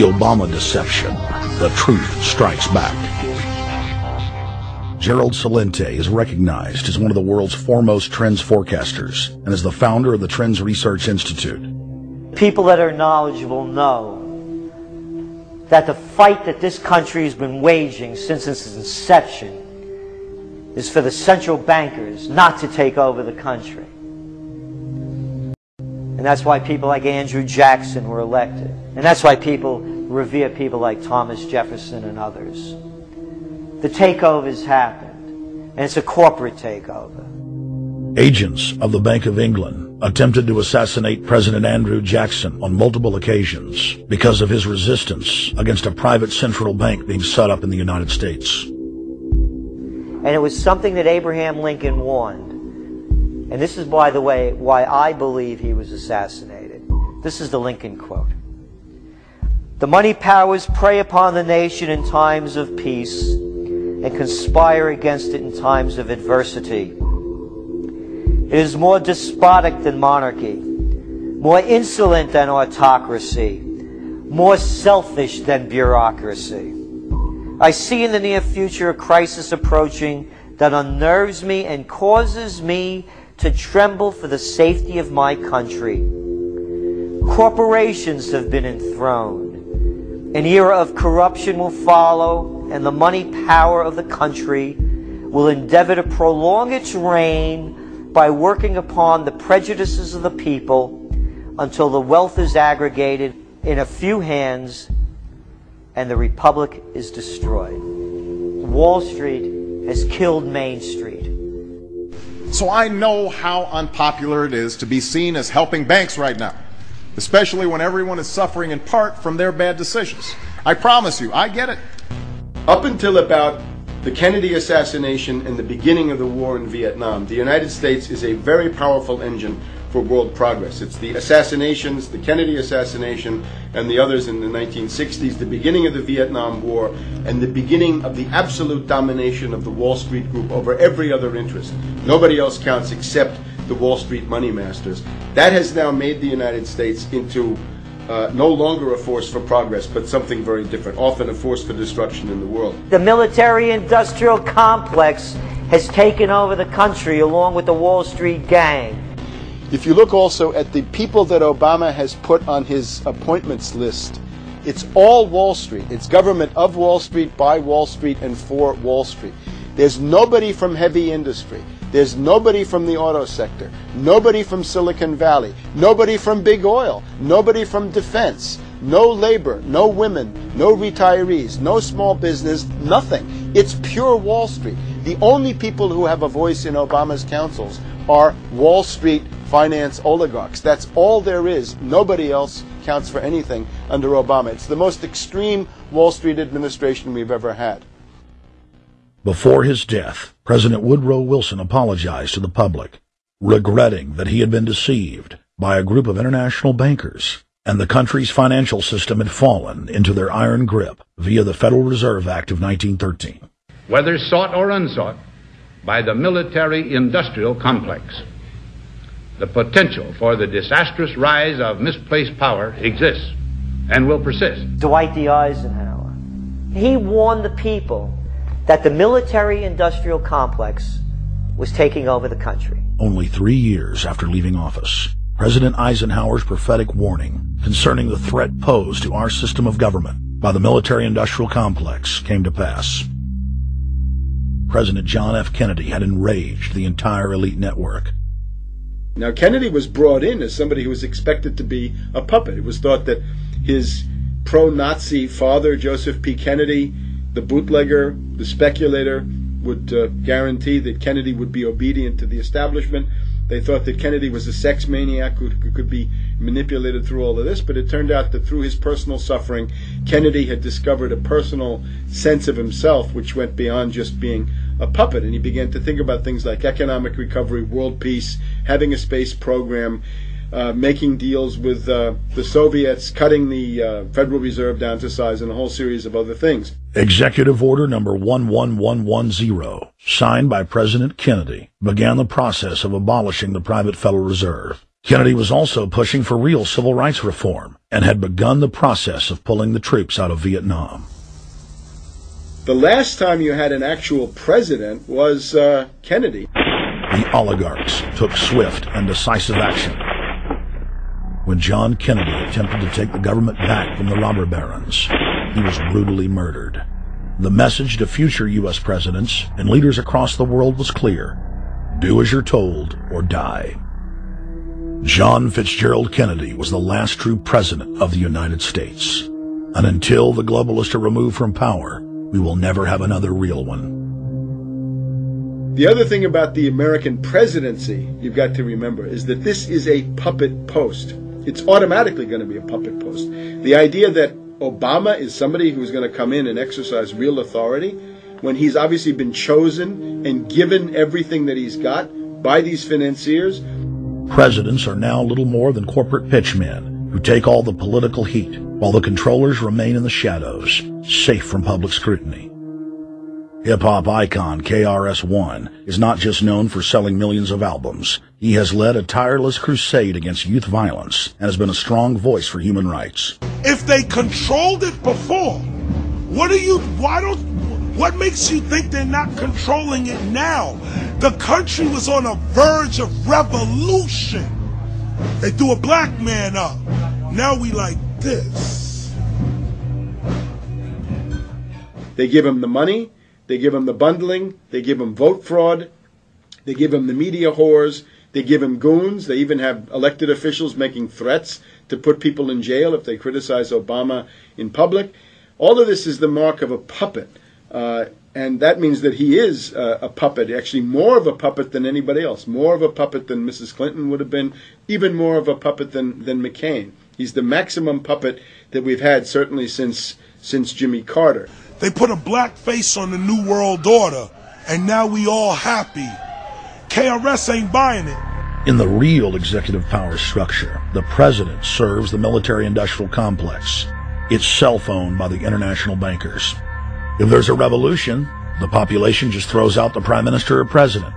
The Obama deception. The truth strikes back. Gerald Celente is recognized as one of the world's foremost trends forecasters and is the founder of the Trends Research Institute. People that are knowledgeable know that the fight that this country has been waging since its inception is for the central bankers not to take over the country. And that's why people like Andrew Jackson were elected. And that's why people revere people like Thomas Jefferson and others. The takeover's happened, and it's a corporate takeover. Agents of the Bank of England attempted to assassinate President Andrew Jackson on multiple occasions because of his resistance against a private central bank being set up in the United States. And it was something that Abraham Lincoln warned. And this is, by the way, why I believe he was assassinated. This is the Lincoln quote. The money powers prey upon the nation in times of peace and conspire against it in times of adversity. It is more despotic than monarchy, more insolent than autocracy, more selfish than bureaucracy. I see in the near future a crisis approaching that unnerves me and causes me to tremble for the safety of my country. Corporations have been enthroned. An era of corruption will follow, and the money power of the country will endeavor to prolong its reign by working upon the prejudices of the people until the wealth is aggregated in a few hands and the republic is destroyed. Wall Street has killed Main Street. So I know how unpopular it is to be seen as helping banks right now, especially when everyone is suffering in part from their bad decisions. I promise you, I get it. Up until about the Kennedy assassination and the beginning of the war in Vietnam, the United States is a very powerful engine for world progress. It's the assassinations, the Kennedy assassination, and the others in the 1960s, the beginning of the Vietnam War, and the beginning of the absolute domination of the Wall Street Group over every other interest. Nobody else counts except the Wall Street money masters. That has now made the United States into no longer a force for progress, but something very different, often a force for destruction in the world. The military-industrial complex has taken over the country along with the Wall Street gang. If you look also at the people that Obama has put on his appointments list, it's all Wall Street. It's government of Wall Street, by Wall Street, and for Wall Street. There's nobody from heavy industry. There's nobody from the auto sector, nobody from Silicon Valley, nobody from big oil, nobody from defense, no labor, no women, no retirees, no small business, nothing. It's pure Wall Street. The only people who have a voice in Obama's councils are Wall Street finance oligarchs. That's all there is. Nobody else counts for anything under Obama. It's the most extreme Wall Street administration we've ever had. Before his death, President Woodrow Wilson apologized to the public, regretting that he had been deceived by a group of international bankers, and the country's financial system had fallen into their iron grip via the Federal Reserve Act of 1913. Whether sought or unsought by the military-industrial complex, the potential for the disastrous rise of misplaced power exists and will persist. Dwight D. Eisenhower, he warned the people that the military-industrial complex was taking over the country. Only 3 years after leaving office, President Eisenhower's prophetic warning concerning the threat posed to our system of government by the military-industrial complex came to pass. President John F. Kennedy had enraged the entire elite network. Now, Kennedy was brought in as somebody who was expected to be a puppet. It was thought that his pro-Nazi father, Joseph P. Kennedy, the bootlegger, the speculator, would guarantee that Kennedy would be obedient to the establishment. They thought that Kennedy was a sex maniac who could be manipulated through all of this, but it turned out that through his personal suffering, Kennedy had discovered a personal sense of himself which went beyond just being a puppet, and he began to think about things like economic recovery, world peace, having a space program, making deals with the Soviets, cutting the Federal Reserve down to size, and a whole series of other things. Executive Order number 11110, signed by President Kennedy, began the process of abolishing the private Federal Reserve. Kennedy was also pushing for real civil rights reform and had begun the process of pulling the troops out of Vietnam. The last time you had an actual president was Kennedy. The oligarchs took swift and decisive action. When John Kennedy attempted to take the government back from the robber barons, he was brutally murdered. The message to future U.S. presidents and leaders across the world was clear: do as you're told or die. John Fitzgerald Kennedy was the last true president of the United States. And until the globalists are removed from power, we will never have another real one. The other thing about the American presidency you've got to remember is that this is a puppet post. It's automatically going to be a puppet post. The idea that Obama is somebody who's going to come in and exercise real authority when he's obviously been chosen and given everything that he's got by these financiers. Presidents are now little more than corporate pitchmen who take all the political heat, while the controllers remain in the shadows, safe from public scrutiny. Hip-hop icon KRS-One is not just known for selling millions of albums. He has led a tireless crusade against youth violence and has been a strong voice for human rights. If they controlled it before, what makes you think they're not controlling it now? The country was on a verge of revolution. They threw a black man up. Now we like this. They give him the money. They give him the bundling, they give him vote fraud, they give him the media whores, they give him goons, they even have elected officials making threats to put people in jail if they criticize Obama in public. All of this is the mark of a puppet, and that means that he is a puppet, actually more of a puppet than anybody else, more of a puppet than Mrs. Clinton would have been, even more of a puppet than McCain. He's the maximum puppet that we've had certainly since Jimmy Carter. They put a black face on the New World Order, and now we all happy. KRS ain't buying it. In the real executive power structure, the president serves the military-industrial complex, itself owned by the international bankers. If there's a revolution, the population just throws out the prime minister or president.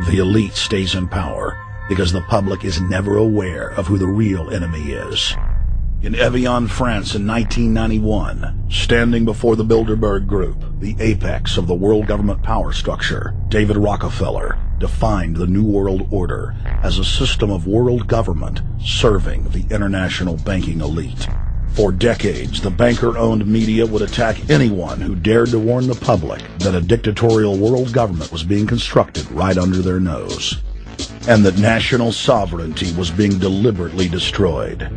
The elite stays in power because the public is never aware of who the real enemy is. In Evian, France in 1991, standing before the Bilderberg Group, the apex of the world government power structure, David Rockefeller defined the New World Order as a system of world government serving the international banking elite. For decades, the banker-owned media would attack anyone who dared to warn the public that a dictatorial world government was being constructed right under their nose, and that national sovereignty was being deliberately destroyed.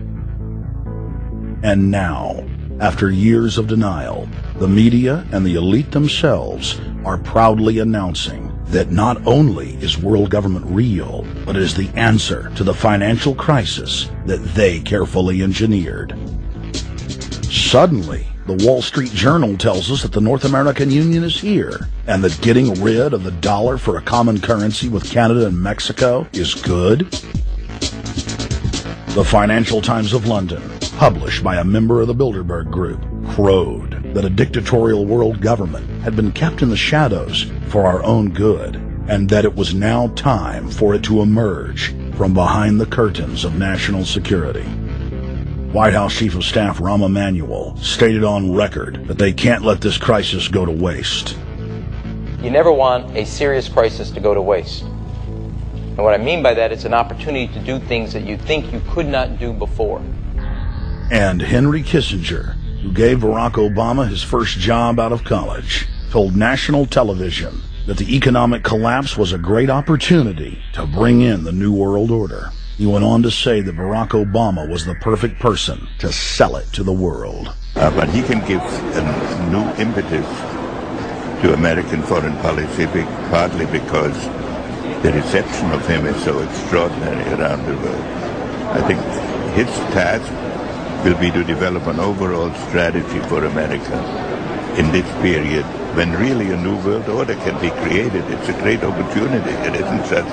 And now, after years of denial, the media and the elite themselves are proudly announcing that not only is world government real, but is the answer to the financial crisis that they carefully engineered. Suddenly, the Wall Street Journal tells us that the North American Union is here, and that getting rid of the dollar for a common currency with Canada and Mexico is good. The Financial Times of London, published by a member of the Bilderberg Group, crowed that a dictatorial world government had been kept in the shadows for our own good, and that it was now time for it to emerge from behind the curtains of national security. White House Chief of Staff Rahm Emanuel stated on record that they can't let this crisis go to waste. You never want a serious crisis to go to waste. And what I mean by that, it's an opportunity to do things that you think you could not do before. And Henry Kissinger, who gave Barack Obama his first job out of college, told national television that the economic collapse was a great opportunity to bring in the New World Order. He went on to say that Barack Obama was the perfect person to sell it to the world. But he can give a new impetus to American foreign policy, partly because the reception of him is so extraordinary around the world. I think his task will be to develop an overall strategy for America in this period when really a new world order can be created. It's a great opportunity. It isn't just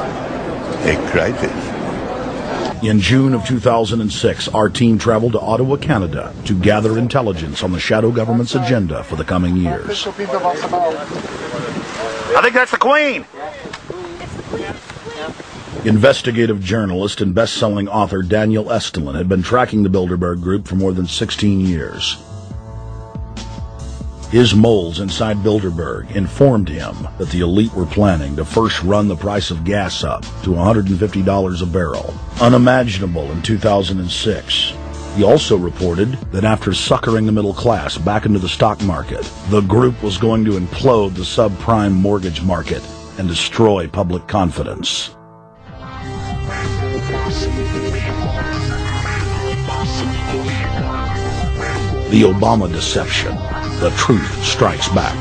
a crisis. In June of 2006, our team traveled to Ottawa, Canada, to gather intelligence on the shadow government's agenda for the coming years. I think that's the Queen. Investigative journalist and best-selling author Daniel Estulin had been tracking the Bilderberg Group for more than 16 years. His moles inside Bilderberg informed him that the elite were planning to first run the price of gas up to $150 a barrel, unimaginable in 2006. He also reported that after suckering the middle class back into the stock market, the group was going to implode the subprime mortgage market and destroy public confidence. The Obama deception. The truth strikes back.